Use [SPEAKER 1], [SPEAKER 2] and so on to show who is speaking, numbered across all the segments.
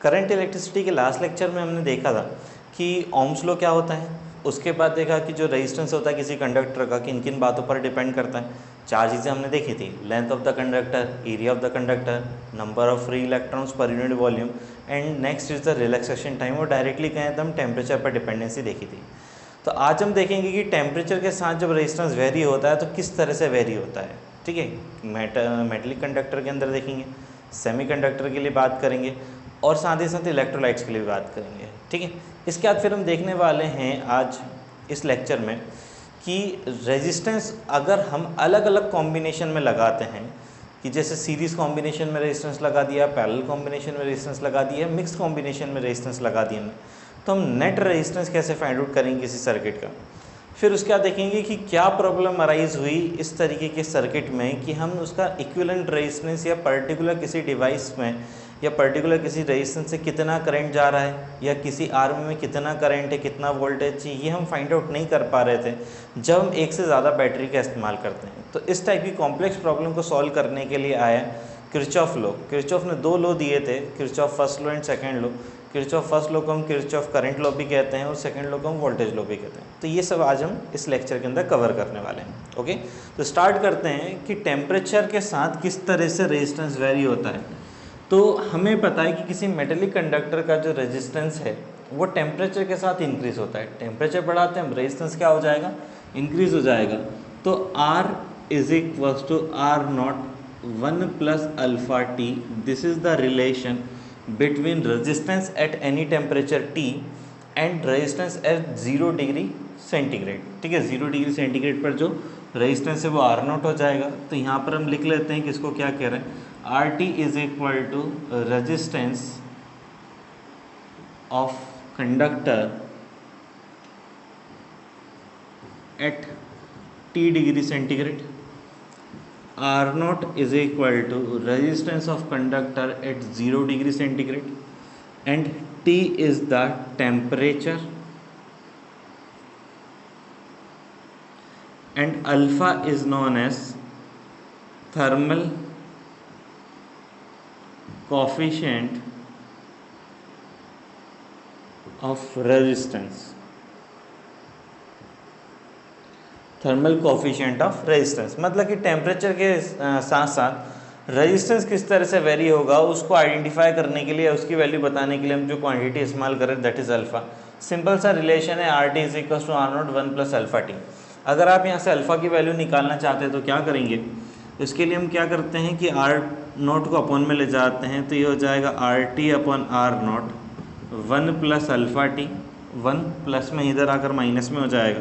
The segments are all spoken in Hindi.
[SPEAKER 1] करंट इलेक्ट्रिसिटी के लास्ट लेक्चर में हमने देखा था कि ओम्स लॉ क्या होता है, उसके बाद देखा कि जो रेजिस्टेंस होता है किसी कंडक्टर का किन किन बातों पर डिपेंड करता है। चार चीज़ें हमने देखी थी, length of the conductor, area of the conductor, number of free electrons per unit volume, and next is the relaxation time, और डायरेक्टली कहें तो हम टेम्परेचर पर डिपेंडेंसी देखी थी। तो आज हम देखेंगे कि टेम्परेचर के साथ जब रेजिस्टेंस वेरी होता है तो किस तरह से वेरी होता है। ठीक है, मेटलिक कंडक्टर के अंदर देखेंगे, सेमीकंडक्टर के लिए बात करेंगे, और साथ ही साथ इलेक्ट्रोलाइट्स के लिए भी बात करेंगे। ठीक है, इसके बाद फिर हम देखने वाले हैं आज इस लेक्चर में कि रेजिस्टेंस अगर हम अलग अलग कॉम्बिनेशन में लगाते हैं, कि जैसे सीरीज़ कॉम्बिनेशन में रेजिस्टेंस लगा दिया, पैरेलल कॉम्बिनेशन में रेजिस्टेंस लगा दिया, मिक्स कॉम्बिनेशन में रेजिस्टेंस लगा दिया, तो हम नेट रेजिस्टेंस कैसे फाइंड आउट करेंगे किसी सर्किट का। फिर उसके बाद देखेंगे कि क्या प्रॉब्लम अराइज हुई इस तरीके के सर्किट में कि हम उसका इक्विवेलेंट रेजिस्टेंस या पर्टिकुलर किसी डिवाइस में या पर्टिकुलर किसी रेजिस्टेंस से कितना करंट जा रहा है या किसी आर्म में कितना करंट है, कितना वोल्टेज, ये हम फाइंड आउट नहीं कर पा रहे थे जब हम एक से ज़्यादा बैटरी का इस्तेमाल करते हैं। तो इस टाइप की कॉम्प्लेक्स प्रॉब्लम को सॉल्व करने के लिए आया किरचॉफ लॉ। किरचॉफ ने दो लॉ दिए थे, Kirchhoff first law and second law. Kirchhoff first law को हम किरचॉफ करंट लॉ भी कहते हैं और सेकंड लॉ को हम वोल्टेज लॉ भी कहते हैं। तो ये सब आज हम इस लेक्चर के अंदर कवर करने वाले हैं। ओके, तो स्टार्ट करते हैं कि टेम्परेचर के साथ किस तरह से रेजिस्टेंस वेरी होता है। तो हमें पता है कि किसी मेटेलिक कंडक्टर का जो रेजिस्टेंस है वो टेम्परेचर के साथ इंक्रीज़ होता है। टेम्परेचर बढ़ाते हैं, रेजिस्टेंस क्या हो जाएगा, इंक्रीज़ हो जाएगा। तो R is equals to are not 1 plus alpha t. This is the relation between resistance at any temperature T and resistance at 0 degree centigrade. ठीक है, 0 डिग्री सेंटीग्रेड पर जो रेजिस्टेंस है वो R नॉट हो जाएगा। तो यहाँ पर हम लिख लेते हैं कि इसको क्या कह रहे हैं, R T is equal to resistance of conductor at T degree centigrade. R naught is equal to resistance of conductor at 0 degree centigrade and T is the temperature and alpha is known as thermal coefficient of resistance। Thermal coefficient of resistance मतलब कि टेम्परेचर के साथ साथ रेजिस्टेंस किस तरह से वेरी होगा उसको आइडेंटिफाई करने के लिए, उसकी वैल्यू बताने के लिए हम जो क्वांटिटी इस्तेमाल करें दैट इज अल्फा। सिंपल सा रिलेशन है, R T is equal to are not 1 plus alpha T. अगर आप यहाँ से अल्फा की वैल्यू निकालना चाहते हैं तो क्या करेंगे, इसके लिए हम क्या करते हैं कि आर नोट को अपॉन में ले जाते हैं। तो ये हो जाएगा R T upon R naught 1 plus alpha T, 1 plus में इधर आकर माइनस में हो जाएगा।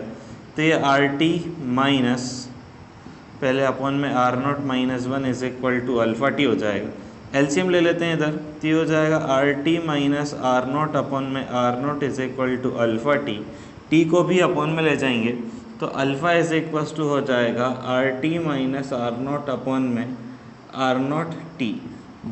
[SPEAKER 1] तो ये आर टी माइनस पहले अपॉन में R naught minus 1 is equal to alpha T हो जाएगा। एलसीएम ले लेते हैं इधर, तो ये हो जाएगा R T minus R naught upon में R naught is equal to alpha T. T को भी अपॉन में ले जाएंगे तो अल्फ़ा इज इक्वल्स टू हो जाएगा R T minus R naught upon में R naught T.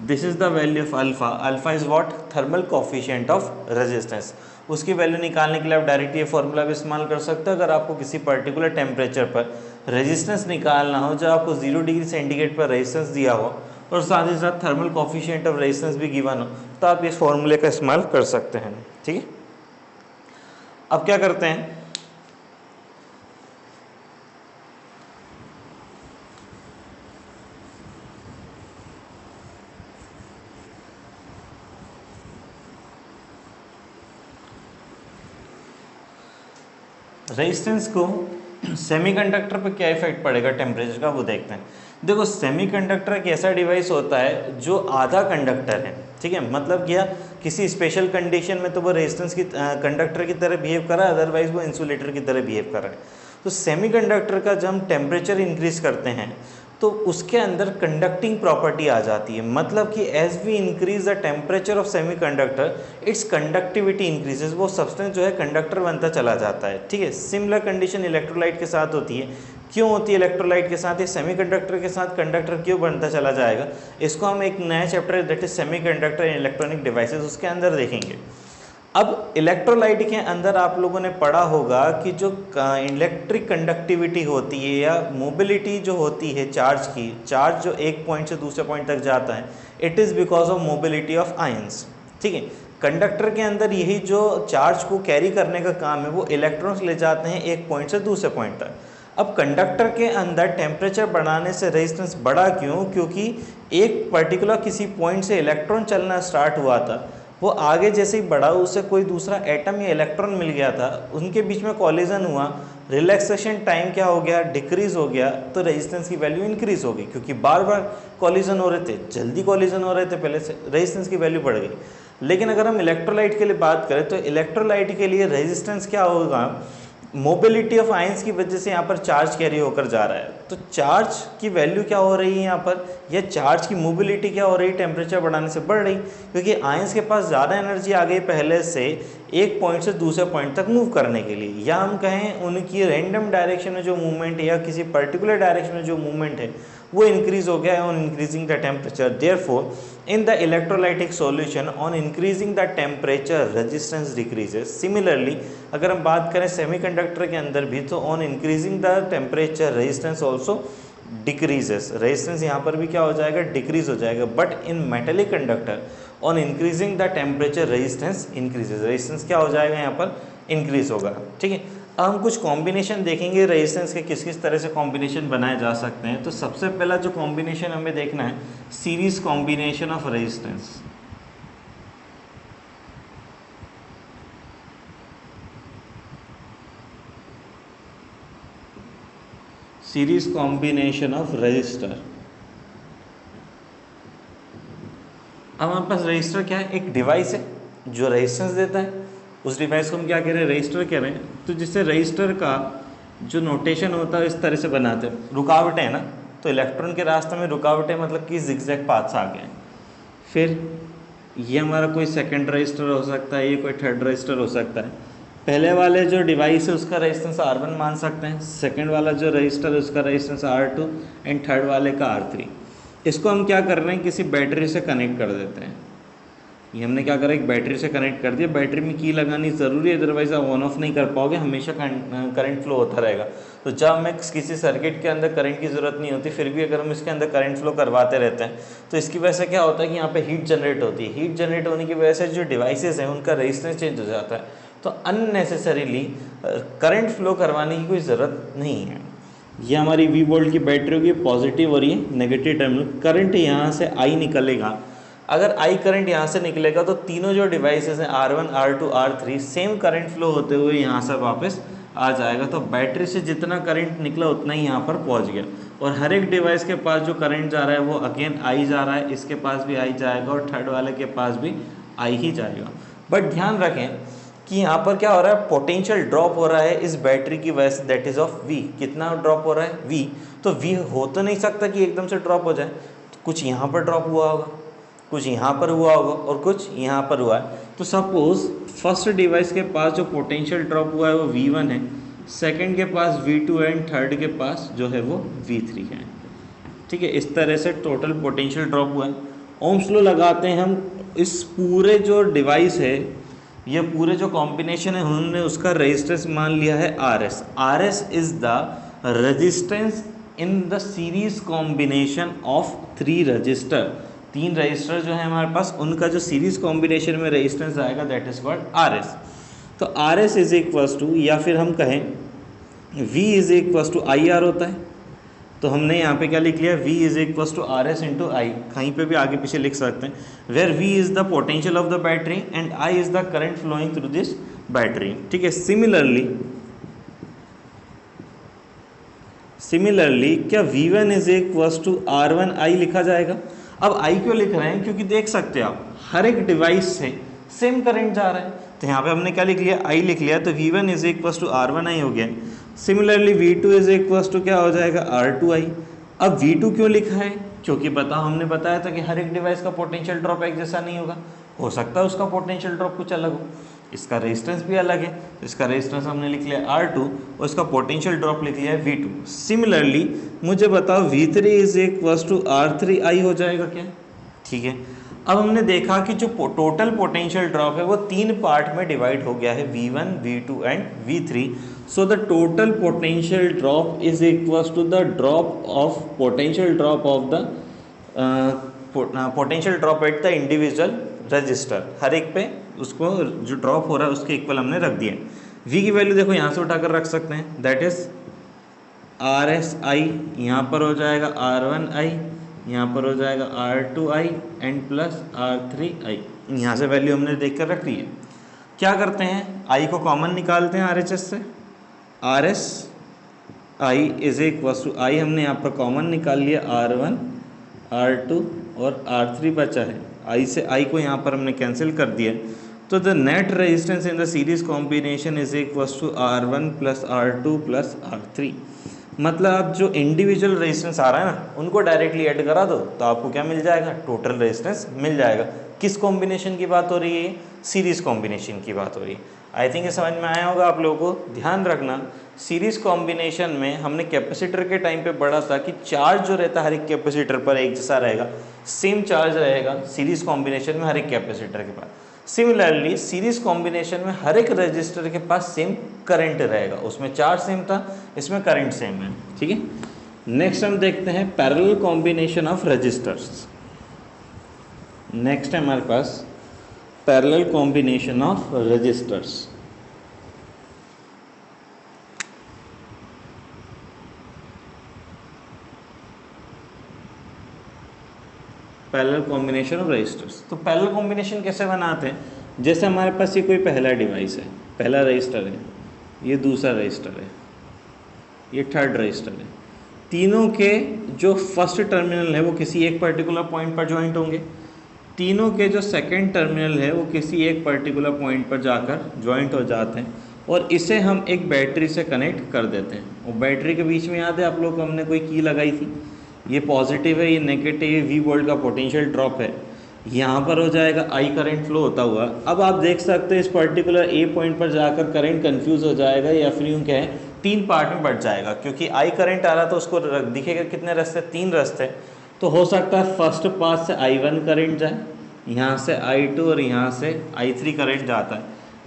[SPEAKER 1] This is the value of alpha. Alpha is what, thermal coefficient of resistance. उसकी वैल्यू निकालने के लिए आप डायरेक्ट ये फॉर्मूला भी इस्तेमाल कर सकते हो। अगर आपको किसी पर्टिकुलर टेम्परेचर पर रेजिस्टेंस निकालना हो, जब आपको 0 डिग्री सेंटीग्रेड पर रेजिस्टेंस दिया हो और साथ ही साथ थर्मल कोफिशिएंट ऑफ रेजिस्टेंस भी गिवन हो, तो आप इस फॉर्मूले का इस्तेमाल कर सकते हैं। ठीक है, अब क्या करते हैं, रेजिस्टेंस को सेमीकंडक्टर पर क्या इफेक्ट पड़ेगा टेम्परेचर का वो देखते हैं। देखो, सेमीकंडक्टर एक ऐसा डिवाइस होता है जो आधा कंडक्टर है। ठीक है, मतलब क्या, किसी स्पेशल कंडीशन में तो वो रेजिस्टेंस की कंडक्टर की तरह बिहेव कर रहा है, अदरवाइज वो इंसुलेटर की तरह बिहेव कर रहा है। तो सेमीकंडक्टर का जब हम टेम्परेचर इंक्रीज करते हैं तो उसके अंदर कंडक्टिंग प्रॉपर्टी आ जाती है। मतलब कि as we increase the temperature of semiconductor its conductivity increases, वो सब्सटेंस जो है कंडक्टर बनता चला जाता है। ठीक है, सिमिलर कंडीशन इलेक्ट्रोलाइट के साथ होती है। क्यों होती है इलेक्ट्रोलाइट के साथ, ये सेमीकंडक्टर के साथ कंडक्टर क्यों बनता चला जाएगा, इसको हम एक नया chapter that is semiconductor in electronic devices उसके अंदर देखेंगे। अब इलेक्ट्रोलाइट के अंदर आप लोगों ने पढ़ा होगा कि जो इलेक्ट्रिक कंडक्टिविटी होती है या मोबिलिटी जो होती है चार्ज की, चार्ज जो एक पॉइंट से दूसरे पॉइंट तक जाता है, it is because of mobility of ions. ठीक है। कंडक्टर के अंदर यही जो चार्ज को कैरी करने का काम है वो इलेक्ट्रॉन्स ले जाते हैं एक पॉइंट से दूसरे पॉइंट तक। अब कंडक्टर के अंदर टेम्परेचर बढ़ाने से रेजिस्टेंस बढ़ा क्यों? क्योंकि एक पर्टिकुलर किसी पॉइंट से इलेक्ट्रॉन चलना स्टार्ट हुआ था, वो आगे जैसे ही बढ़ा उससे कोई दूसरा एटम या इलेक्ट्रॉन मिल गया था, उनके बीच में कॉलिजन हुआ, रिलैक्सेशन टाइम क्या हो गया? डिक्रीज हो गया, तो रेजिस्टेंस की वैल्यू इंक्रीज हो गई। क्योंकि बार बार कॉलिजन हो रहे थे, जल्दी कॉलिजन हो रहे थे पहले से, रेजिस्टेंस की वैल्यू बढ़ गई। लेकिन अगर हम इलेक्ट्रोलाइट के लिए बात करें तो इलेक्ट्रोलाइट के लिए रेजिस्टेंस क्या होगा? मोबिलिटी ऑफ आयंस की वजह से यहाँ पर चार्ज कैरी होकर जा रहा है, तो चार्ज की वैल्यू क्या हो रही है यहाँ पर, या चार्ज की मोबिलिटी क्या हो रही है? टेम्परेचर बढ़ाने से बढ़ रही, क्योंकि आयंस के पास ज़्यादा एनर्जी आ गई पहले से एक पॉइंट से दूसरे पॉइंट तक मूव करने के लिए, या हम कहें उनकी रैंडम डायरेक्शन में जो मूवमेंट है या किसी पर्टिकुलर डायरेक्शन में जो मूवमेंट है वो इंक्रीज हो गया है on increasing the temperature. Therefore in the electrolytic solution on increasing the temperature resistance decreases। Similarly अगर हम बात करें सेमीकंडक्टर के अंदर भी तो on increasing the temperature resistance also decreases। Resistance यहाँ पर भी क्या हो जाएगा? डिक्रीज हो जाएगा। But in metallic conductor on increasing the temperature resistance increases. Resistance क्या हो जाएगा? यहाँ पर इंक्रीज होगा। ठीक है, अब हम कुछ कॉम्बिनेशन देखेंगे रेजिस्टेंस के, किस किस तरह से कॉम्बिनेशन बनाए जा सकते हैं। तो सबसे पहला जो कॉम्बिनेशन हमें देखना है, series combination of resistance. Series combination of register. अब हमारे पास रजिस्टर क्या है? एक डिवाइस है जो रेजिस्टेंस देता है। उस डिवाइस को हम क्या कह रहे हैं? रजिस्टर कह रहे हैं। तो जिससे रजिस्टर का जो नोटेशन होता है इस तरह से बनाते हैं। रुकावटें है ना, तो इलेक्ट्रॉन के रास्ते में रुकावटें मतलब कि जिगजैग पाथ्स आ गए। फिर ये हमारा कोई सेकंड रजिस्टर हो सकता है, ये कोई थर्ड रजिस्टर हो सकता है। पहले वाले जो डिवाइस है उसका रेजिस्टेंस R1 मान सकते हैं, सेकंड वाला जो रजिस्टर है उसका रेजिस्टेंस R2 एंड थर्ड वाले का R3। इसको हम क्या कर रहे हैं? किसी बैटरी से कनेक्ट कर देते हैं। ये हमने क्या करा? एक बैटरी से कनेक्ट कर दिया। बैटरी में की लगानी ज़रूरी है, अदरवाइज आप ऑन ऑफ नहीं कर पाओगे, हमेशा करंट फ्लो होता रहेगा। तो जब हमें किसी सर्किट के अंदर करंट की ज़रूरत नहीं होती, फिर भी अगर हम इसके अंदर करंट फ्लो करवाते रहते हैं तो इसकी वजह से क्या होता है कि यहाँ पे हीट जनरेट होती है। हीट जनरेट होने की वजह से जो डिवाइसेस हैं उनका रेजिस्टेंस चेंज हो जाता है, तो अननेसेसरीली करंट फ्लो करवाने की कोई ज़रूरत नहीं है। ये हमारी V वोल्ट की बैटरी होगी, पॉजिटिव और ये नेगेटिव टर्मिनल। करंट यहाँ से I निकलेगा। अगर I करंट यहाँ से निकलेगा तो तीनों जो डिवाइसेस हैं R1, R2, R3 same current flow होते हुए यहाँ से वापस आ जाएगा। तो बैटरी से जितना करंट निकला उतना ही यहाँ पर पहुँच गया। और हर एक डिवाइस के पास जो करंट जा रहा है वो अगेन I जा रहा है, इसके पास भी I जाएगा और थर्ड वाले के पास भी I ही जाएगा। बट ध्यान रखें कि यहाँ पर क्या हो रहा है? पोटेंशियल ड्रॉप हो रहा है इस बैटरी की वजह से, दैट इज़ ऑफ V। कितना ड्रॉप हो रहा है? V। तो V हो तो नहीं सकता कि एकदम से ड्रॉप हो जाए, कुछ यहाँ पर ड्रॉप हुआ होगा, कुछ यहाँ पर हुआ होगा और कुछ यहाँ पर हुआ है। तो सपोज फर्स्ट डिवाइस के पास जो पोटेंशियल ड्रॉप हुआ है वो V1 है, सेकंड के पास V2 है एंड थर्ड के पास जो है वो V3 है। ठीक है, इस तरह से टोटल पोटेंशियल ड्रॉप हुआ है। ओम्स लॉ लगाते हैं हम। इस पूरे जो डिवाइस है, ये पूरे जो कॉम्बिनेशन है, उन्होंने उसका रेजिस्टेंस मान लिया है RS। RS is the resistance in the series combination of 3 resistor. 3 resistor जो है हमारे पास, उनका जो सीरीज कॉम्बिनेशन में रेजिस्टेंस आएगा दैट इज कॉल्ड RS। तो RS इज इक्वल्स टू, या फिर हम कहें V is equals to IR होता है। तो हमने यहाँ पे क्या लिख लिया? V is equals to RS into I। कहीं पे भी आगे पीछे लिख सकते हैं, where V is the potential of the battery and I is the current flowing through this battery. ठीक है, सिमिलरली क्या V1 is equals to R1 I लिखा जाएगा? अब I क्यों लिख रहे हैं? क्योंकि देख सकते हैं आप हर एक डिवाइस से सेम करंट जा रहा है। तो यहाँ पे हमने क्या लिख लिया? I लिख लिया, तो V1 is equals to R1 I हो गया। Similarly V2 is equals to क्या हो जाएगा? R2 I। अब V2 क्यों लिखा है? क्योंकि हमने बताया था कि हर एक डिवाइस का पोटेंशियल ड्रॉप एक जैसा नहीं होगा, हो सकता है उसका पोटेंशियल ड्रॉप कुछ अलग हो, इसका रेजिस्टेंस भी अलग है। तो इसका रेजिस्टेंस हमने लिख लिया R2 और इसका पोटेंशियल ड्रॉप लिख लिया है V2। सिमिलरली मुझे बताओ V3 is equals to R3 I हो जाएगा क्या? ठीक है, अब हमने देखा कि जो टोटल पोटेंशियल ड्रॉप है वो 3 पार्ट में डिवाइड हो गया है, V1, V2 and V3। So the total potential drop is equals to the potential drop of the potential drop at the individual resistor, हर एक पे उसको जो ड्रॉप हो रहा है उसके इक्वल हमने रख दिया। v की वैल्यू देखो यहाँ से उठाकर रख सकते हैं, दैट इज RSI, यहाँ पर हो जाएगा R1I, यहाँ पर हो जाएगा R2I एंड प्लस R3I। यहाँ से वैल्यू हमने देख कर रख ली है। क्या करते हैं, I को कॉमन निकालते हैं RHS से, RSI is equal to I हमने यहाँ पर कॉमन निकाल लिया, R1 R2 और R3 बचा है, I से I को यहाँ पर हमने कैंसिल कर दिया। तो the net resistance in the series combination is equal to R1 plus R2 plus R3। मतलब अब जो इंडिविजुअल रेजिस्टेंस आ रहा है ना उनको डायरेक्टली ऐड करा दो तो आपको क्या मिल जाएगा, टोटल रेजिस्टेंस मिल जाएगा। किस कॉम्बिनेशन की बात हो रही है, सीरीज कॉम्बिनेशन की बात हो रही है। आई थिंक ये समझ में आया होगा आप लोगों को। ध्यान रखना, सीरीज कॉम्बिनेशन में हमने कैपेसिटर के टाइम पे पढ़ा था कि चार्ज जो रहता है हर एक कैपेसिटर पर एक जैसा रहेगा, सेम चार्ज रहेगा सीरीज कॉम्बिनेशन में हर एक कैपेसिटर के पास। सिमिलरली सीरीज कॉम्बिनेशन में हर एक रजिस्टर के पास सेम करंट रहेगा, उसमें चार्ज सेम था, इसमें करंट सेम है। ठीक है, नेक्स्ट हम देखते हैं parallel combination of resistors. Next है हमारे पास parallel combination of resistors. Parallel combination of resistors. तो पैरेलल कॉम्बिनेशन कैसे बनाते हैं, जैसे हमारे पास ये कोई पहला डिवाइस है, पहला रजिस्टर है, ये दूसरा रजिस्टर है, ये थर्ड रजिस्टर है। तीनों के जो फर्स्ट टर्मिनल है वो किसी एक पर्टिकुलर पॉइंट पर ज्वाइंट होंगे, तीनों के जो सेकंड टर्मिनल है वो किसी एक पर्टिकुलर पॉइंट पर जाकर ज्वाइंट हो जाते हैं, और इसे हम एक बैटरी से कनेक्ट कर देते हैं। और बैटरी के बीच में याद है आप लोग को हमने कोई की लगाई थी, ये पॉजिटिव है, ये नेगेटिव, ये V वोल्ट का पोटेंशियल ड्रॉप है, यहाँ पर हो जाएगा I करंट फ्लो होता हुआ। अब आप देख सकते हैं इस पर्टिकुलर A पॉइंट पर जाकर करंट कंफ्यूज हो जाएगा, या फिर यूँ कहें तीन पार्ट में बढ़ जाएगा, क्योंकि I करंट आ रहा तो उसको दिखेगा कितने रास्ते, तीन रास्ते। तो हो सकता है फर्स्ट पास से I1 करंट जाए, यहाँ से I2 और यहाँ से I3 करंट जाता है।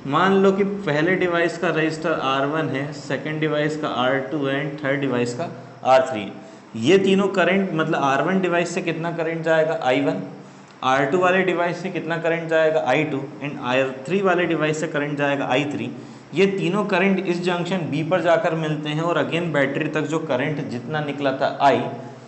[SPEAKER 1] मान लो कि पहले डिवाइस का रजिस्टर R1 है, सेकेंड डिवाइस का R2 है एंड थर्ड डिवाइस का R3। ये तीनों करंट मतलब R1 डिवाइस से कितना करंट जाएगा, I1, R2 वाले डिवाइस से कितना करंट जाएगा, I2 एंड R3 वाले डिवाइस से करंट जाएगा I3। ये तीनों करंट इस जंक्शन B पर जाकर मिलते हैं और अगेन बैटरी तक जो करंट जितना निकला था I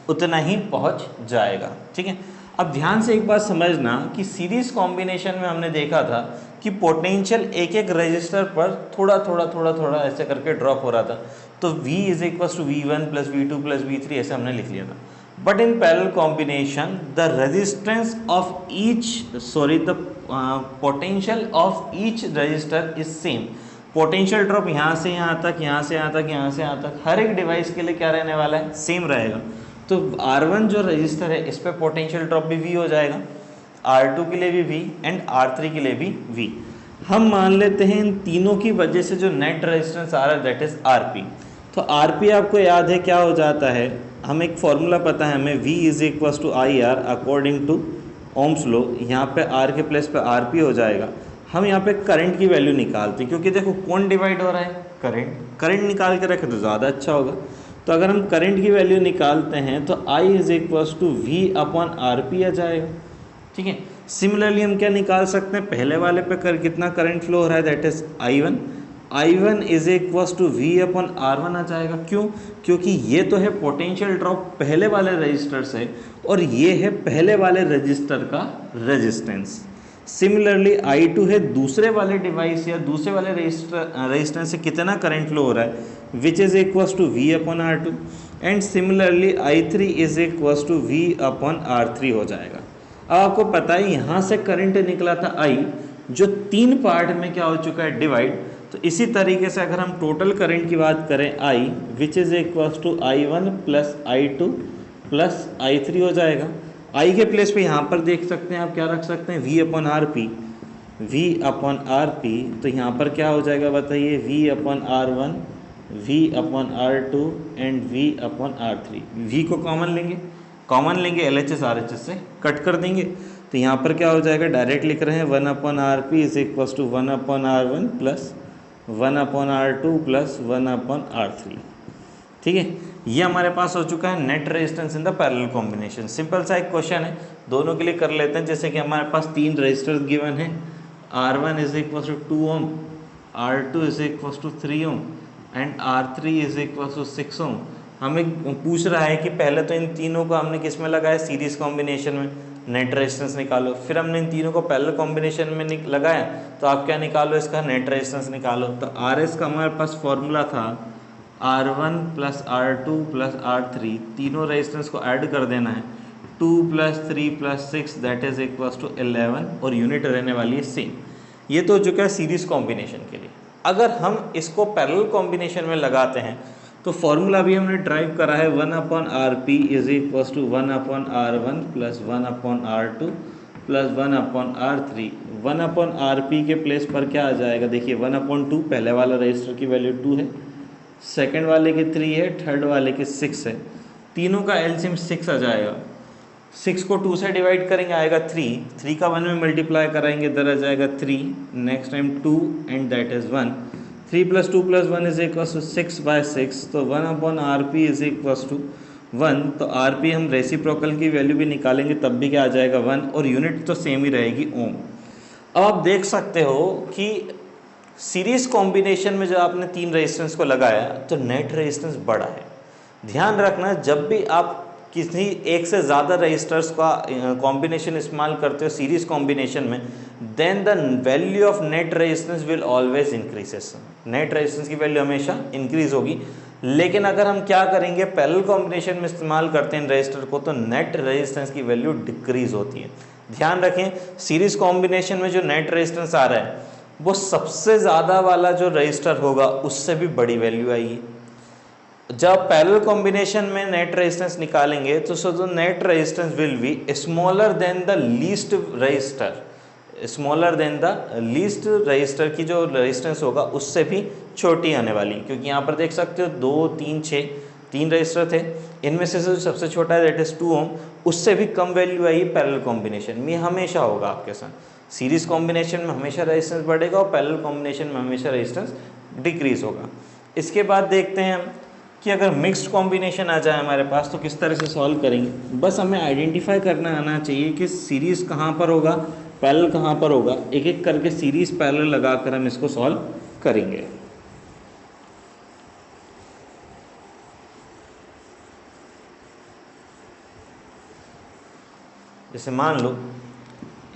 [SPEAKER 1] उतना ही पहुंच जाएगा। ठीक है, अब ध्यान से एक बात समझना कि सीरीज कॉम्बिनेशन में हमने देखा था कि पोटेंशियल एक एक रजिस्टर पर थोड़ा थोड़ा ऐसे करके ड्रॉप हो रहा था। तो V is equal to V1 plus V2 plus V3 ऐसे हमने लिख लिया था। But in parallel combination the resistance of the potential of each resistor is same. Potential drop यहाँ से यहाँ तक, यहाँ से यहाँ तक, यहाँ से यहाँ तक, हर एक डिवाइस के लिए क्या रहने वाला है, सेम रहेगा। तो R1 जो रजिस्टर है इस पर पोटेंशियल ड्रॉप भी V हो जाएगा, R2 के लिए भी V एंड R3 के लिए भी V। हम मान लेते हैं इन तीनों की वजह से जो नेट रेजिस्टेंस आ रहा है दैट इज RP। तो RP आपको याद है क्या हो जाता है, हमें एक फॉर्मूला पता है हमें, V is equal to IR according to Ohm's law. यहाँ पे R के प्लेस पे RP हो जाएगा। हम यहाँ पे करंट की वैल्यू निकालते हैं, क्योंकि देखो कौन डिवाइड हो रहा है, करंट निकाल के रखे तो ज़्यादा अच्छा होगा। तो अगर हम करंट की वैल्यू निकालते हैं तो I is equal to V upon RP आ जाएगा। ठीक है, सिमिलरली हम क्या निकाल सकते हैं, पहले वाले पे कितना करंट फ्लो हो रहा है that is I1 is equal to V upon R1 आ जाएगा। क्यों, क्योंकि ये तो है पोटेंशियल ड्रॉप पहले वाले रजिस्टर से और ये है पहले वाले रजिस्टर का रेजिस्टेंस। सिमिलरली I2 है दूसरे वाले डिवाइस या दूसरे वाले रजिस्टेंस से कितना करंट फ्लो हो रहा है, which is equal to V upon R2 and similarly I3 is equal to V upon R3 हो जाएगा। अब आपको पता है यहाँ से करंट निकला था I, जो तीन पार्ट में क्या हो चुका है, डिवाइड। तो इसी तरीके से अगर हम टोटल करंट की बात करें I which is equal to I1 plus I2 plus I3 हो जाएगा। I के प्लेस पे यहाँ पर देख सकते हैं आप क्या रख सकते हैं, V अपॉन RP। तो यहाँ पर क्या हो जाएगा बताइए, V upon R1, V upon R2 and V upon R3। V को कॉमन लेंगे LHS RHS से कट कर देंगे। तो यहाँ पर क्या हो जाएगा, डायरेक्ट लिख रहे हैं 1 upon RP is equal to 1 upon R1 plus 1 upon R2 plus 1 upon R3। ठीक है, ये हमारे पास हो चुका है net resistance in the parallel combination. Simple सा एक क्वेश्चन है, दोनों के लिए कर लेते हैं। जैसे कि हमारे पास 3 रेजिस्टर्स गिवन है, R1 is equal to 2 ohm, R2 is equal to 3 ohm and R3 is equal to 6 ohm. हमें पूछ रहा है कि पहले तो इन तीनों को हमने किस में लगाया, सीरीज कॉम्बिनेशन में, नेट रेजिस्टेंस निकालो। फिर हमने इन तीनों को पैरेलल कॉम्बिनेशन में लगाया, तो आप क्या निकालो, इसका नेट रेजिस्टेंस निकालो। तो RS का हमारे पास फॉर्मूला था R1 plus R2 plus R3, तीनों रेजिस्टेंस को ऐड कर देना है, 2 plus 3 plus 6 that is equal to 11 और यूनिट रहने वाली है सेम। ये तो हो चुका है सीरीज कॉम्बिनेशन के लिए। अगर हम इसको पैरेलल कॉम्बिनेशन में लगाते हैं तो फॉर्मूला भी हमने ड्राइव करा है 1/RP is equal to 1/R1 plus 1/R2 plus 1/R3। 1/RP के प्लेस पर क्या आ जाएगा, देखिए 1/2, पहले वाला रजिस्टर की वैल्यू 2 है, सेकंड वाले के 3 है, थर्ड वाले के 6 है, तीनों का एलसीएम 6 आ जाएगा। 6 को 2 से डिवाइड करेंगे आएगा 3 का 1 में मल्टीप्लाई कराएंगे इधर आ जाएगा 3, next time 2 and that is 1। 3 + 2 + 1 is equal to 6/6, तो 1/RP इज इक्वल टू 1। तो RP हम रेसिप्रोकल की वैल्यू भी निकालेंगे तब भी क्या आ जाएगा 1, और यूनिट तो सेम ही रहेगी ओम। अब आप देख सकते हो कि सीरीज कॉम्बिनेशन में जब आपने 3 रेजिस्टेंस को लगाया तो नेट रेजिस्टेंस बड़ा है। ध्यान रखना, जब भी आप किसी एक से ज़्यादा रजिस्टर्स का कॉम्बिनेशन इस्तेमाल करते हो सीरीज कॉम्बिनेशन में, then the value of net resistance will always increases. Net resistance की वैल्यू हमेशा इंक्रीज होगी। लेकिन अगर हम क्या करेंगे, पैरेलल कॉम्बिनेशन में इस्तेमाल करते हैं रजिस्टर को, तो नेट रेजिस्टेंस की वैल्यू डिक्रीज होती है। ध्यान रखें, सीरीज कॉम्बिनेशन में जो नेट रेजिस्टेंस आ रहा है वो सबसे ज़्यादा वाला जो रजिस्टर होगा उससे भी बड़ी वैल्यू आएगी। जब पैरेलल कॉम्बिनेशन में नेट रेजिस्टेंस निकालेंगे तो so the net resistance will be smaller than the least register, smaller than the least register की जो रेजिस्टेंस होगा उससे भी छोटी आने वाली। क्योंकि यहाँ पर देख सकते हो 2, 3, 6 3 रजिस्टर थे, इनमें से जो सबसे छोटा है दैट इज़ 2 ओम, उससे भी कम वैल्यू आई पैरेलल कॉम्बिनेशन में। हमेशा होगा आपके साथ, सीरीज कॉम्बिनेशन में हमेशा रेजिस्टेंस बढ़ेगा और पैरेलल कॉम्बिनेशन में हमेशा रेजिस्टेंस डिक्रीज होगा। इसके बाद देखते हैं हम कि अगर मिक्स्ड कॉम्बिनेशन आ जाए हमारे पास तो किस तरह से सॉल्व करेंगे। बस हमें आइडेंटिफाई करना आना चाहिए कि सीरीज़ कहाँ पर होगा, पैरेलल कहाँ पर होगा। एक एक करके सीरीज़ पैरेलल लगाकर हम इसको सॉल्व करेंगे। जैसे मान लो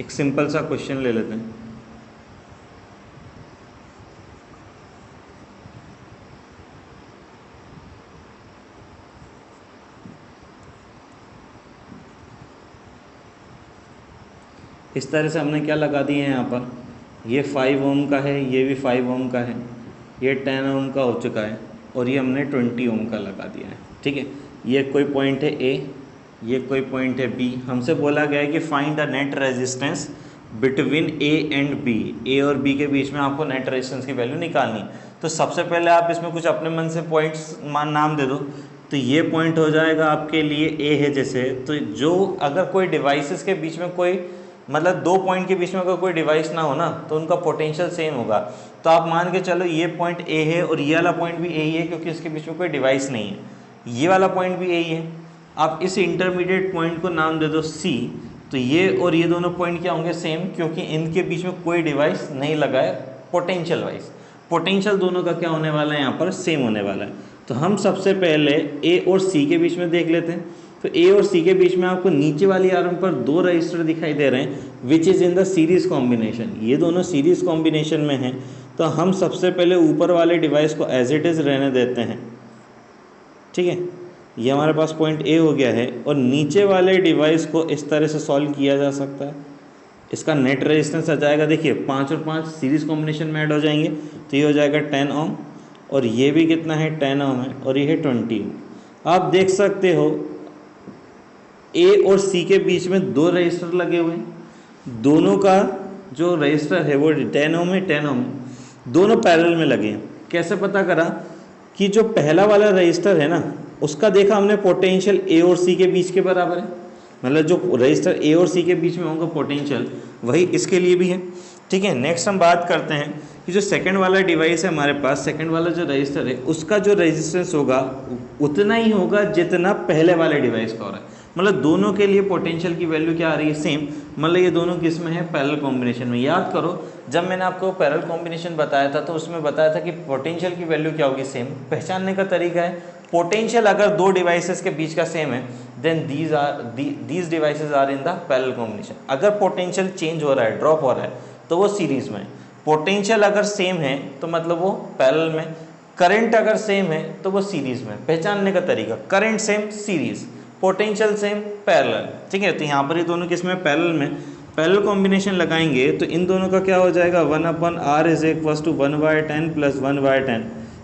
[SPEAKER 1] एक सिंपल सा क्वेश्चन ले लेते हैं। इस तरह से हमने क्या लगा दिए हैं यहाँ पर, ये 5 ओम का है, ये भी 5 ओम का है, ये 10 ओम का हो चुका है और ये हमने 20 ओम का लगा दिया है। ठीक है, ये कोई पॉइंट है ए, ये कोई पॉइंट है बी। हमसे बोला गया है कि find the net resistance between A and B, A और बी के बीच में आपको नेट रेजिस्टेंस की वैल्यू निकालनी। तो सबसे पहले आप इसमें कुछ अपने मन से पॉइंट्स नाम दे दो। तो ये पॉइंट हो जाएगा आपके लिए ए है जैसे, तो जो अगर कोई डिवाइसेस के बीच में कोई मतलब 2 पॉइंट के बीच में अगर कोई डिवाइस ना हो ना तो उनका पोटेंशियल सेम होगा। तो आप मान के चलो ये पॉइंट ए है और ये वाला पॉइंट भी ए ही है क्योंकि इसके बीच में कोई डिवाइस नहीं है, ये वाला पॉइंट भी ए ही है। आप इस इंटरमीडिएट पॉइंट को नाम दे दो सी। तो ये और ये दोनों पॉइंट क्या होंगे, सेम, क्योंकि इनके बीच में कोई डिवाइस नहीं लगा है पोटेंशियल वाइज। पोटेंशियल दोनों का क्या होने वाला है, यहाँ पर सेम होने वाला है। तो हम सबसे पहले ए और सी के बीच में देख लेते हैं। तो ए और सी के बीच में आपको नीचे वाली आर्म पर 2 रजिस्टर दिखाई दे रहे हैं which is in the series combination. ये दोनों सीरीज कॉम्बिनेशन में हैं। तो हम सबसे पहले ऊपर वाले डिवाइस को एज इट इज़ रहने देते हैं। ठीक है, ये हमारे पास पॉइंट ए हो गया है और नीचे वाले डिवाइस को इस तरह से सॉल्व किया जा सकता है। इसका नेट रेजिस्टेंस आ जाएगा, देखिए 5 और 5 सीरीज कॉम्बिनेशन में ऐड हो जाएंगे तो ये हो जाएगा 10 ओम और ये भी कितना है 10 ओम है और ये है 20 ओम। आप देख सकते हो ए और सी के बीच में 2 रजिस्टर लगे हुए हैं, दोनों का जो रजिस्टर है वो 10 ओम है 10 ओम, दोनों पैरेलल में लगे हैं। कैसे पता करा कि जो पहला वाला रजिस्टर है ना उसका देखा हमने पोटेंशियल ए और सी के बीच के बराबर है, मतलब जो रजिस्टर ए और सी के बीच में होगा पोटेंशियल वही इसके लिए भी है। ठीक है। नेक्स्ट हम बात करते हैं कि जो सेकंड वाला डिवाइस है हमारे पास, सेकंड वाला जो रजिस्टर है उसका जो रेजिस्टेंस होगा उतना ही होगा जितना पहले वाले डिवाइस का हो रहा है। मतलब दोनों के लिए पोटेंशियल की वैल्यू क्या आ रही है, सेम। मतलब ये दोनों किस में है, पैरेलल कॉम्बिनेशन में। याद करो जब मैंने आपको पैरेलल कॉम्बिनेशन बताया था तो उसमें बताया था कि पोटेंशियल की वैल्यू क्या होगी, सेम। पहचानने का तरीका है, पोटेंशियल अगर दो डिवाइसेस के बीच का सेम है then these devices are in the parallel combination. अगर पोटेंशियल चेंज हो रहा है, ड्रॉप हो रहा है, तो वो सीरीज में। पोटेंशियल अगर सेम है तो मतलब वो पैरेलल में। करंट अगर सेम है तो वो सीरीज में। पहचानने का तरीका, current same series, potential same parallel. ठीक है, तो यहाँ पर ये दोनों किस में, पैरेलल में। पैरेलल कॉम्बिनेशन लगाएंगे तो इन दोनों का क्या हो जाएगा, 1/r is equal to 1/10 plus 1/10।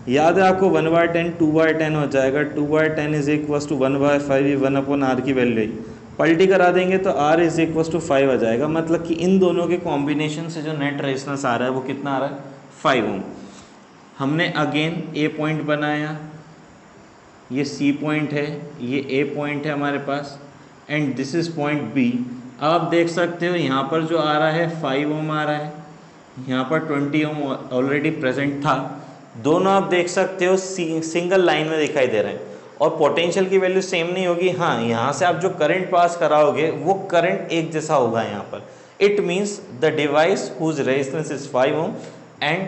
[SPEAKER 1] याद है आपको 1/10 2/10 हो जाएगा, 2/10 इज इक्वल टू 1/5, ये 1/r की वैल्यू है। पलटी करा देंगे तो r इज इक्वल टू 5 आ जाएगा। मतलब कि इन दोनों के कॉम्बिनेशन से जो नेट रेजिस्टेंस आ रहा है वो कितना आ रहा है, 5 ओम। हमने अगेन ए पॉइंट बनाया, ये सी पॉइंट है, ये ए पॉइंट है हमारे पास, and this is point B. आप देख सकते हो यहाँ पर जो आ रहा है 5 ओम आ रहा है, यहाँ पर 20 ओम ऑलरेडी प्रेजेंट था। दोनों आप देख सकते हो सिंगल लाइन में दिखाई दे रहे हैं और पोटेंशियल की वैल्यू सेम नहीं होगी। हाँ, यहाँ से आप जो करंट पास कराओगे वो करंट एक जैसा होगा यहाँ पर। It means the device whose resistance is 5 ohm and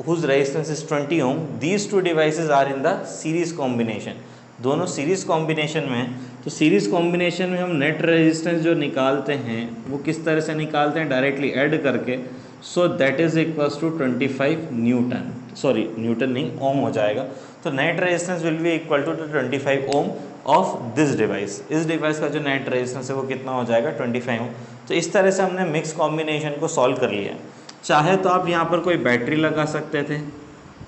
[SPEAKER 1] whose resistance is 20 ohm, these two devices are in the series combination. दोनों सीरीज कॉम्बिनेशन में है। तो सीरीज कॉम्बिनेशन में हम नेट रेजिस्टेंस जो निकालते हैं वो किस तरह से निकालते हैं, डायरेक्टली ऐड करके। So that is equals to 25 newton, sorry newton नहीं, ओम हो जाएगा। तो net resistance will be equal to 25 ohm of this device. इस डिवाइस का जो नेट रेजिस्टेंस है वो कितना हो जाएगा, 25 ओम। तो इस तरह से हमने मिक्स कॉम्बिनेशन को सॉल्व कर लिया। चाहे तो आप यहाँ पर कोई बैटरी लगा सकते थे,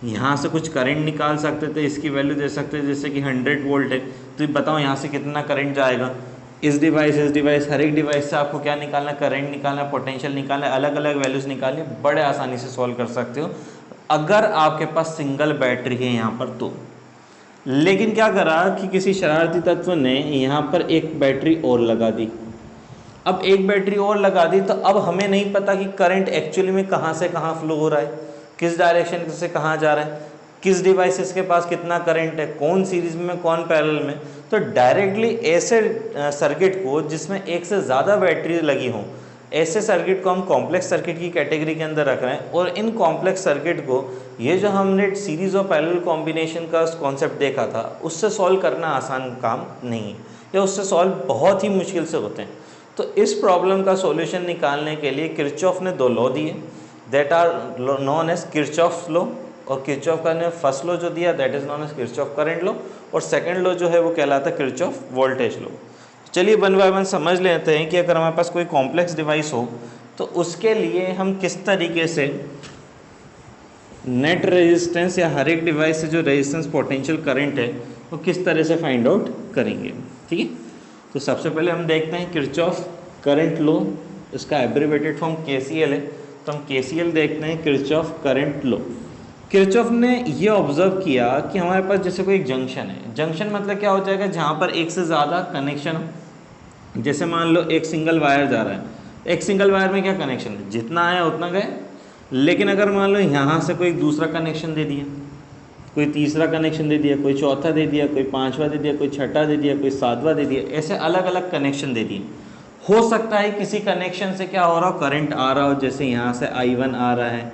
[SPEAKER 1] यहाँ से कुछ करंट निकाल सकते थे, इसकी वैल्यू दे सकते थे जैसे कि 100 वोल्ट है, तो बताओ यहाँ से कितना करंट जाएगा। इस डिवाइस हर एक डिवाइस से आपको क्या निकालना, करंट निकालना, पोटेंशियल निकालना, अलग अलग वैल्यूज़ निकालनी, बड़े आसानी से सॉल्व कर सकते हो अगर आपके पास सिंगल बैटरी है यहाँ पर तो। लेकिन क्या करा कि किसी शरारती तत्व ने यहाँ पर एक बैटरी और लगा दी। अब एक बैटरी और लगा दी तो अब हमें नहीं पता कि करंट एक्चुअली में कहाँ से कहाँ फ्लो हो रहा है, किस डायरेक्शन से कहाँ जा रहा है, किस डिवाइसेस के पास कितना करंट है, कौन सीरीज में कौन पैरेलल में। तो डायरेक्टली ऐसे सर्किट को जिसमें एक से ज़्यादा बैटरी लगी हों, ऐसे सर्किट को हम कॉम्प्लेक्स सर्किट की कैटेगरी के अंदर रख रहे हैं। और इन कॉम्प्लेक्स सर्किट को, ये जो हमने सीरीज और पैरेलल कॉम्बिनेशन का कॉन्सेप्ट देखा था, उससे सॉल्व करना आसान काम नहीं है, या उससे सॉल्व बहुत ही मुश्किल से होते हैं। तो इस प्रॉब्लम का सॉल्यूशन निकालने के लिए किरचॉफ ने दो लॉ दिए, that are known as Kirchhoff law. और किरचॉफ का ने फर्स्ट लॉ जो दिया that is known as Kirchhoff current law, और सेकंड लॉ जो है वो कहलाता है किरचॉफ वोल्टेज लॉ। चलिए वन बाय वन समझ लेते हैं कि अगर हमारे पास कोई कॉम्प्लेक्स डिवाइस हो तो उसके लिए हम किस तरीके से नेट रेजिस्टेंस या हर एक डिवाइस से जो रेजिस्टेंस पोटेंशियल करंट है वो किस तरह से फाइंड आउट करेंगे। ठीक है, तो सबसे पहले हम देखते हैं किरचॉफ करंट लॉ, इसका एब्रिवेटेड फॉर्म KCL है, तो हम KCL देखते हैं, किरचॉफ करंट लॉ। किरचॉफ ने ये ऑब्जर्व किया कि हमारे पास जैसे कोई एक जंक्शन है, जंक्शन मतलब क्या हो जाएगा, जहाँ पर एक से ज़्यादा कनेक्शन हो। जैसे मान लो एक सिंगल वायर जा रहा है, एक सिंगल वायर में क्या कनेक्शन है, जितना आया उतना गए। लेकिन अगर मान लो यहाँ से कोई दूसरा कनेक्शन दे दिया, कोई तीसरा कनेक्शन दे दिया, कोई चौथा दे दिया, कोई पाँचवा दे दिया, कोई छठा दे दिया, कोई सातवां दे दिया, ऐसे अलग अलग कनेक्शन दे दिए। हो सकता है किसी कनेक्शन से क्या हो रहा हो, करंट आ रहा हो, जैसे यहाँ से I1 आ रहा है,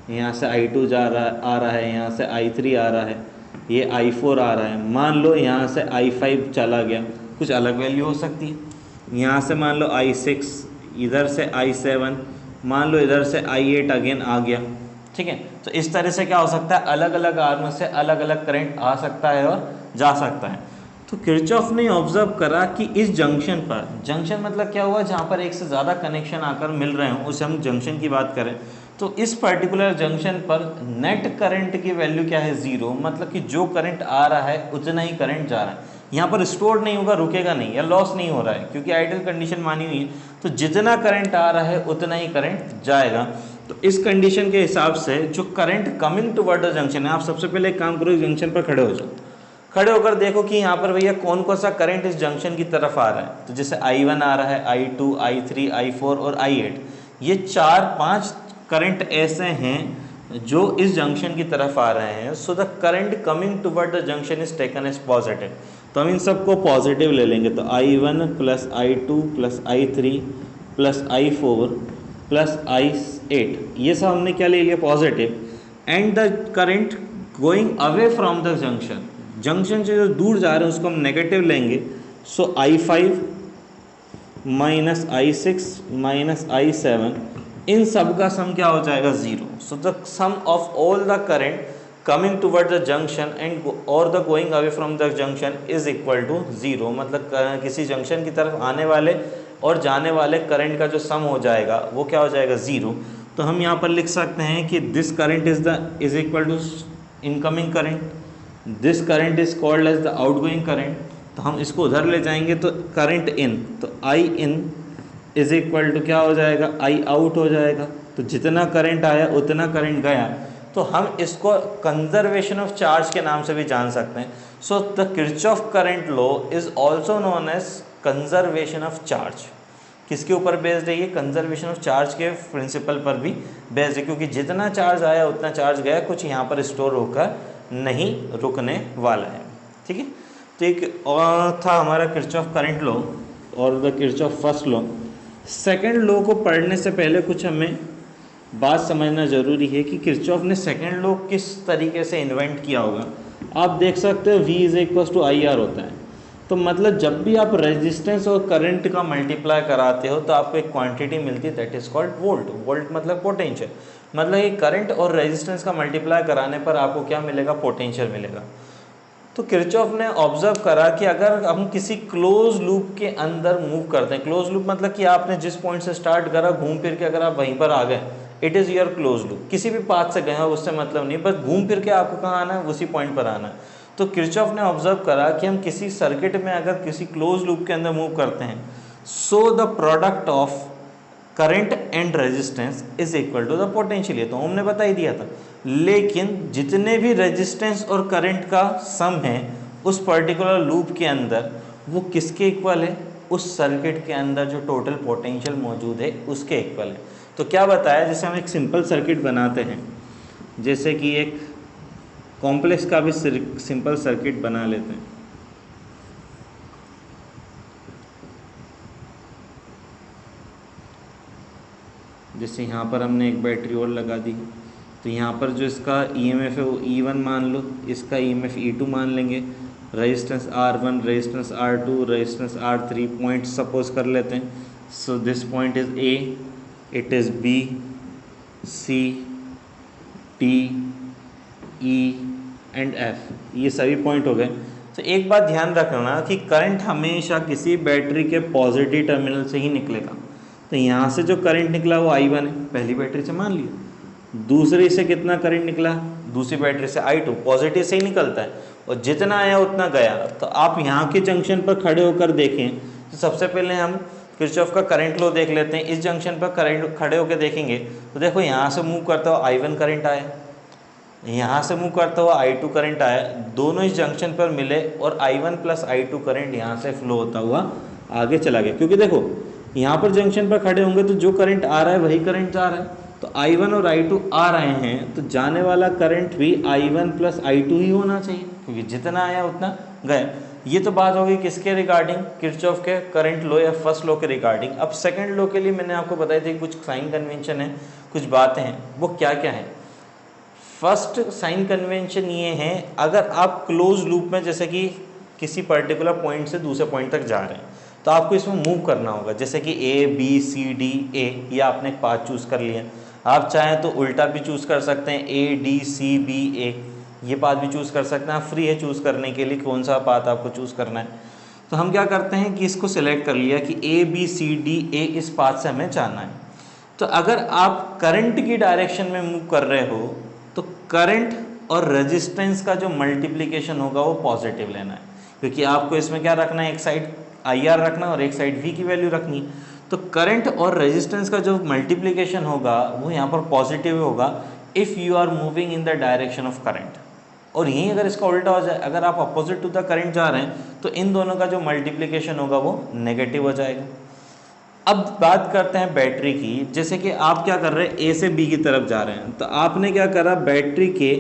[SPEAKER 1] यहाँ से I2 आ रहा है, यहाँ से I3 आ रहा है, ये I4 आ रहा है। मान लो यहाँ से I5 चला गया, कुछ अलग वैल्यू हो सकती है। यहाँ से मान लो I6, इधर से I7, मान लो इधर से I8 अगेन आ गया। ठीक है, तो इस तरह से क्या हो सकता है, अलग अलग आर्म से अलग अलग करंट आ सकता है और जा सकता है। तो किरचॉफ ने ऑब्जर्व करा कि इस जंक्शन पर, जंक्शन मतलब क्या हुआ, जहाँ पर एक से ज़्यादा कनेक्शन आकर मिल रहे हों उसे हम जंक्शन की बात करें, तो इस पर्टिकुलर जंक्शन पर नेट करंट की वैल्यू क्या है, 0। मतलब कि जो करंट आ रहा है उतना ही करंट जा रहा है, यहाँ पर स्टोर नहीं होगा, रुकेगा नहीं या लॉस नहीं हो रहा है, क्योंकि आइडियल कंडीशन मानी हुई है। तो जितना करंट आ रहा है उतना ही करंट जाएगा। तो इस कंडीशन के हिसाब से जो current coming toward the junction है, आप सबसे पहले एक काम करो, जंक्शन पर खड़े हो जाओ, खड़े होकर देखो कि यहाँ पर भैया कौन कौन सा करंट इस जंक्शन की तरफ आ रहा है। तो जैसे I1 आ रहा है, I2, I3, I4 और I8, ये 4-5 करंट ऐसे हैं जो इस जंक्शन की तरफ आ रहे हैं, so the current coming toward the junction is taken as positive. तो हम इन सबको पॉजिटिव ले लेंगे, तो I1 plus I2 plus I3 plus I4 plus I8, ये सब हमने क्या ले लिया positive. And the current going away from the junction, junction से जो दूर जा रहे हैं उसको हम नेगेटिव लेंगे। सो I5 minus I6 minus I7, इन सब का सम क्या हो जाएगा 0। So the sum of all the current coming toward the junction and और the going away from the junction is equal to 0। मतलब किसी जंक्शन की तरफ आने वाले और जाने वाले करंट का जो सम हो जाएगा वो क्या हो जाएगा 0। तो हम यहाँ पर लिख सकते हैं कि this current is equal to incoming current, this current is called as the outgoing current. तो हम इसको उधर ले जाएंगे तो करंट इन, तो I in is equal to क्या हो जाएगा I आउट हो जाएगा। तो जितना करंट आया उतना करंट गया, तो हम इसको कंजर्वेशन ऑफ चार्ज के नाम से भी जान सकते हैं। So the Kirchhoff current law is also known as conservation of charge. किसके ऊपर बेस्ड है ये? कंजर्वेशन ऑफ चार्ज के प्रिंसिपल पर भी बेस्ड है, क्योंकि जितना चार्ज आया उतना चार्ज गया, कुछ यहाँ पर स्टोर होकर नहीं रुकने वाला है। ठीक है, तो एक और था हमारा किरचॉफ करंट लॉ और the Kirchhoff first law. Second law को पढ़ने से पहले कुछ हमें बात समझना ज़रूरी है कि किरचॉफ ने सेकंड लॉ किस तरीके से इन्वेंट किया होगा। आप देख सकते हो V is equal to IR होता है, तो मतलब जब भी आप रेजिस्टेंस और करंट का मल्टीप्लाई कराते हो तो आपको एक क्वांटिटी मिलती है, that is called volt. Volt मतलब पोटेंशियल, मतलब ये करंट और रेजिस्टेंस का मल्टीप्लाई कराने पर आपको क्या मिलेगा? पोटेंशियल मिलेगा। तो किरचॉफ ने ऑब्जर्व करा कि अगर हम किसी क्लोज लूप के अंदर मूव करते हैं, क्लोज लूप मतलब कि आपने जिस पॉइंट से स्टार्ट करा घूम फिर के अगर आप वहीं पर आ गए, it is your close loop. किसी भी पाथ से गए हो उससे मतलब नहीं, बस घूम फिर के आपको कहाँ आना है? उसी पॉइंट पर आना है। तो किरचॉफ ने ऑब्जर्व करा कि हम किसी सर्किट में अगर किसी क्लोज लूप के अंदर मूव करते हैं, so the product of current and resistance is equal to the potential. ये तो हमने बता ही दिया था, लेकिन जितने भी रेजिस्टेंस और करंट का सम है उस पर्टिकुलर लूप के अंदर, वो किसके इक्वल है? उस सर्किट के अंदर जो टोटल पोटेंशियल मौजूद है उसके इक्वल है। तो क्या बताया, जैसे हम एक सिंपल सर्किट बनाते हैं, जैसे कि एक कॉम्प्लेक्स का भी सिंपल सर्किट बना लेते हैं। जैसे यहाँ पर हमने एक बैटरी और लगा दी, तो यहाँ पर जो इसका EMF है वो E1 मान लो, इसका EMF E2 मान लेंगे। Resistance R1, resistance R2, resistance R3 point suppose कर लेते हैं। So this point is A, it is B, C, D, E and F, ये सभी पॉइंट हो गए। तो एक बात ध्यान रखना कि करंट हमेशा किसी बैटरी के पॉजिटिव टर्मिनल से ही निकलेगा। तो यहाँ से जो करंट निकला वो I1 है, पहली बैटरी से मान लिया। दूसरी से कितना करंट निकला? दूसरी बैटरी से I2, पॉजिटिव से ही निकलता है, और जितना आया उतना गया। तो आप यहाँ के जंक्शन पर खड़े होकर देखें, तो सबसे पहले हम किरचॉफ का करंट लॉ देख लेते हैं। इस जंक्शन पर करंट खड़े होकर देखेंगे तो देखो यहाँ से मूव करता हुआ I1 करंट आया, यहाँ से मूव करता हुआ I2 करंट आया, दोनों इस जंक्शन पर मिले और I1 प्लस I2 करंट यहाँ से फ्लो होता हुआ आगे चला गया। क्योंकि देखो यहाँ पर जंक्शन पर खड़े होंगे तो जो करंट आ रहा है वही करंट जा रहा है, तो I1 और I2 आ रहे हैं, तो जाने वाला करंट भी I1 प्लस I2 ही होना चाहिए, क्योंकि जितना आया उतना गया। ये तो बात होगी किसके रिगार्डिंग? किरचॉफ के करंट लॉ या फर्स्ट लॉ के रिगार्डिंग। अब सेकंड लॉ के लिए मैंने आपको बताई थी कुछ साइन कन्वेंशन है, कुछ बातें हैं, वो क्या क्या है। फर्स्ट साइन कन्वेंशन ये है, अगर आप क्लोज लूप में जैसे कि किसी पर्टिकुलर पॉइंट से दूसरे पॉइंट तक जा रहे हैं तो आपको इसमें मूव करना होगा। जैसे कि A, B, C, D, A, ये आपने एक पाथ चूज़ कर लिया। आप चाहें तो उल्टा भी चूज़ कर सकते हैं, A, D, C, B, A, ये पाथ भी चूज़ कर सकते हैं। आप फ्री है चूज़ करने के लिए कौन सा पाथ आपको चूज़ करना है। तो हम क्या करते हैं कि इसको सिलेक्ट कर लिया कि A, B, C, D, A इस पाथ से हमें जाना है। तो अगर आप करंट की डायरेक्शन में मूव कर रहे हो तो करंट और रेजिस्टेंस का जो मल्टीप्लिकेशन होगा वो पॉजिटिव लेना है, क्योंकि आपको इसमें क्या रखना है, एक साइड IR रखना है और एक साइड V की वैल्यू रखनी है। तो करंट और रेजिस्टेंस का जो मल्टीप्लिकेशन होगा वो यहाँ पर पॉजिटिव होगा if you are moving in the direction of current. और यहीं अगर इसका उल्टा हो जाए, अगर आप अपोजिट टू द करंट जा रहे हैं तो इन दोनों का जो मल्टीप्लिकेशन होगा वो नेगेटिव हो जाएगा। अब बात करते हैं बैटरी की। जैसे कि आप क्या कर रहे हैं, ए से बी की तरफ जा रहे हैं, तो आपने क्या करा, बैटरी के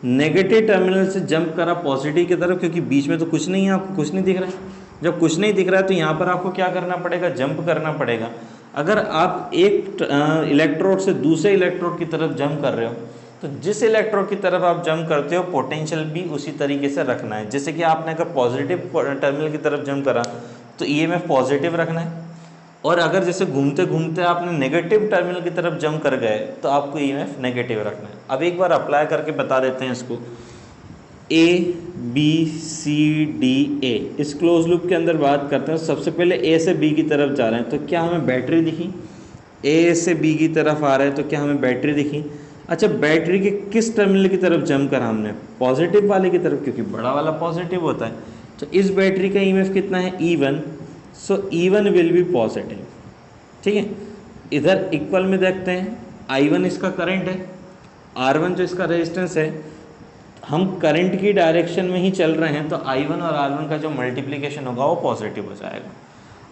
[SPEAKER 1] नेगेटिव टर्मिनल से जंप करा पॉजिटिव की तरफ, क्योंकि बीच में तो कुछ नहीं है, आपको कुछ नहीं दिख रहा है। जब कुछ नहीं दिख रहा है तो यहाँ पर आपको क्या करना पड़ेगा, जंप करना पड़ेगा। अगर आप एक इलेक्ट्रोड से दूसरे इलेक्ट्रोड की तरफ जंप कर रहे हो, तो जिस इलेक्ट्रोड की तरफ आप जंप करते हो पोटेंशियल भी उसी तरीके से रखना है। जैसे कि आपने अगर पॉजिटिव टर्मिनल की तरफ जंप करा तो ईएमएफ पॉजिटिव रखना है, और अगर जैसे घूमते घूमते आपने नेगेटिव टर्मिनल की तरफ जंप कर गए तो आपको ईएमएफ नेगेटिव रखना है। अब एक बार अप्लाई करके बता देते हैं इसको। A B C D A, इस क्लोज लूप के अंदर बात करते हैं। सबसे पहले ए से बी की तरफ जा रहे हैं, तो क्या हमें बैटरी दिखी? ए से बी की तरफ आ रहा है तो क्या हमें बैटरी दिखी? अच्छा, बैटरी के किस टर्मिनल की तरफ जंप करा हमने? पॉजिटिव वाले की तरफ, क्योंकि बड़ा वाला पॉजिटिव होता है। तो इस बैटरी का ईएमएफ कितना है? E1। So E1 will be positive. ठीक है, इधर इक्वल में देखते हैं। I1 इसका करंट है, R1 जो इसका रेजिस्टेंस है। हम करंट की डायरेक्शन में ही चल रहे हैं, तो I1 और R1 का जो मल्टीप्लिकेशन होगा वो पॉजिटिव हो जाएगा।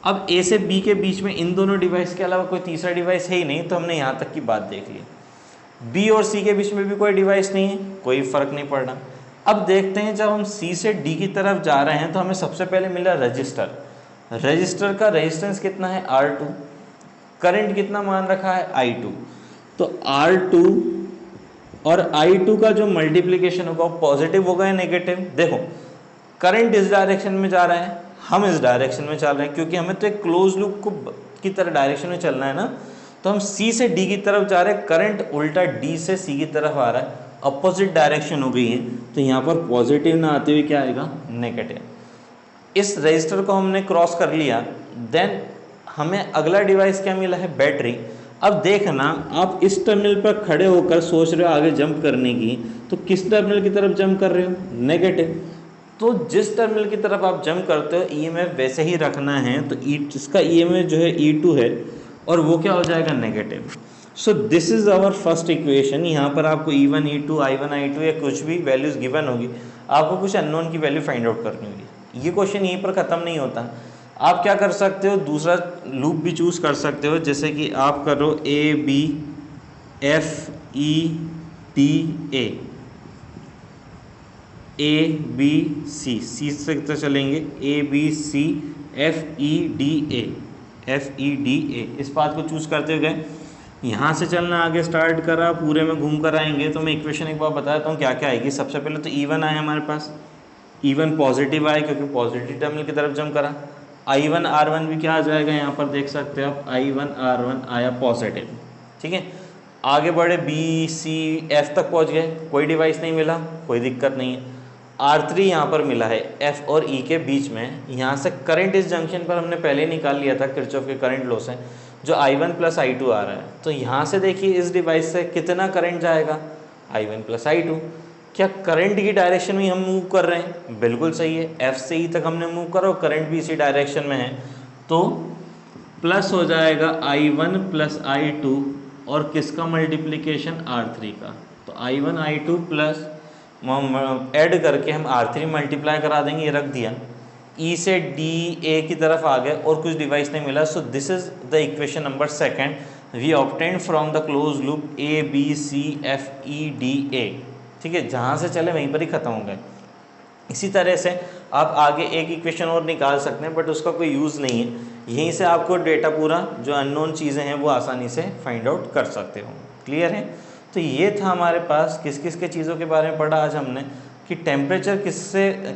[SPEAKER 1] अब A से B के बीच में इन दोनों डिवाइस के अलावा कोई तीसरा डिवाइस है ही नहीं, तो हमने यहाँ तक की बात देख ली। B और C के बीच में भी कोई डिवाइस नहीं है, कोई फ़र्क नहीं पड़ रहा। अब देखते हैं, जब हम C से D की तरफ जा रहे हैं तो हमें सबसे पहले मिला रजिस्टर। रजिस्टर का रेजिस्टेंस कितना है? R2। करंट कितना मान रखा है? I2। तो R2 और I2 का जो मल्टीप्लिकेशन होगा वो पॉजिटिव होगा या नेगेटिव? देखो, करंट इस डायरेक्शन में जा रहा है, हम इस डायरेक्शन में चल रहे हैं, क्योंकि हमें तो एक क्लोज लूप को की तरह डायरेक्शन में चलना है ना। तो हम C से D की तरफ जा रहे हैं, करंट उल्टा D से C की तरफ आ रहा है, अपोजिट डायरेक्शन हो गई है। तो यहाँ पर पॉजिटिव ना आते हुए क्या आएगा? नेगेटिव। इस रजिस्टर को हमने क्रॉस कर लिया, देन हमें अगला डिवाइस क्या मिला है? बैटरी। अब देखना, आप इस टर्मिनल पर खड़े होकर सोच रहे हो आगे जंप करने की, तो किस टर्मिनल की तरफ जंप कर रहे हो? नेगेटिव। तो जिस टर्मिनल की तरफ आप जंप करते हो ईएमएफ वैसे ही रखना है। तो इसका ईएमएफ जो है E2 है, और वो क्या हो जाएगा? Negative. So this is our first equation. यहाँ पर आपको E1 E2 I1 I2 या कुछ भी वैल्यूज गिवन होगी, आपको कुछ अननोन की वैल्यू फाइंड आउट करनी होगी। ये क्वेश्चन यहीं पर ख़त्म नहीं होता। आप क्या कर सकते हो, दूसरा लूप भी चूज़ कर सकते हो। जैसे कि आप करो A B F E D A, A B C, C से तो चलेंगे A B C F E D A, F E D A। इस बात को चूज़ करते हुए गए, यहाँ से चलना आगे स्टार्ट करा, पूरे में घूम कर आएंगे। तो मैं इक्वेशन एक बार बताता हूँ क्या क्या आएगी। सबसे पहले तो E1 आया हमारे पास, E1 पॉजिटिव आया क्योंकि पॉजिटिव टर्मिनल की तरफ जंप करा। I1 R1 भी क्या आ जाएगा, यहाँ पर देख सकते हो आप, I1 R1 आया पॉजिटिव। ठीक है, आगे बढ़े B C F तक पहुँच गए, कोई डिवाइस नहीं मिला, कोई दिक्कत नहीं है। R3 यहाँ पर मिला है F और E के बीच में। यहाँ से करंट इस जंक्शन पर हमने पहले निकाल लिया था किरचॉफ के करंट लॉ से, जो I1 प्लस I2 आ रहा है। तो यहाँ से देखिए इस डिवाइस से कितना करंट जाएगा? I1 plus I2। क्या करंट की डायरेक्शन में हम मूव कर रहे हैं? बिल्कुल सही है, F से E तक हमने मूव करा और करंट भी इसी डायरेक्शन में है। तो प्लस हो जाएगा I1 प्लस I2 और किसका मल्टीप्लिकेशन? R3 का। तो I1 I2 प्लस ऐड करके हम R3 मल्टीप्लाई करा देंगे, ये रख दिया। E से D A की तरफ आ गए और कुछ डिवाइस नहीं मिला। So this is the equation number second we obtain from the close loop A B C F E D A। ठीक है, जहाँ से चले वहीं पर ही ख़त्म हो गए। इसी तरह से आप आगे एक इक्वेशन और निकाल सकते हैं, बट उसका कोई यूज़ नहीं है। यहीं से आपको डेटा पूरा जो अननोन चीज़ें हैं वो आसानी से फाइंड आउट कर सकते हो। क्लियर है? तो ये था हमारे पास किस किस के चीज़ों के बारे में पढ़ा आज हमने, कि टेम्परेचर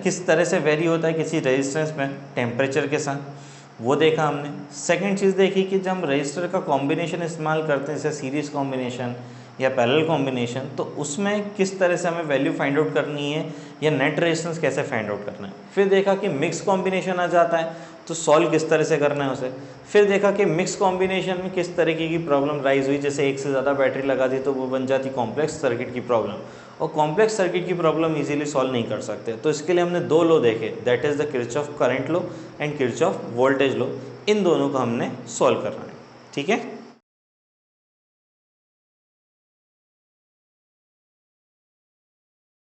[SPEAKER 1] किस तरह से वेरी होता है किसी रेजिस्टेंस में टेम्परेचर के साथ, वो देखा हमने। सेकंड चीज़ देखी कि जब हम रजिस्टर का कॉम्बिनेशन इस्तेमाल करते हैं, जैसे सीरीज़ कॉम्बिनेशन या पैरेलल कॉम्बिनेशन, तो उसमें किस तरह से हमें वैल्यू फाइंड आउट करनी है या नेट रेजिस्टेंस कैसे फाइंड आउट करना है। फिर देखा कि मिक्स कॉम्बिनेशन आ जाता है तो सॉल्व किस तरह से करना है उसे। फिर देखा कि मिक्स कॉम्बिनेशन में किस तरीके की प्रॉब्लम राइज हुई, जैसे एक से ज़्यादा बैटरी लगा दी तो वो बन जाती कॉम्प्लेक्स सर्किट की प्रॉब्लम, और कॉम्प्लेक्स सर्किट की प्रॉब्लम इजीली सॉल्व नहीं कर सकते। तो इसके लिए हमने दो लॉ देखे, that is the Kirchhoff current law and Kirchhoff voltage law. इन दोनों को हमने सॉल्व करना है। ठीक है।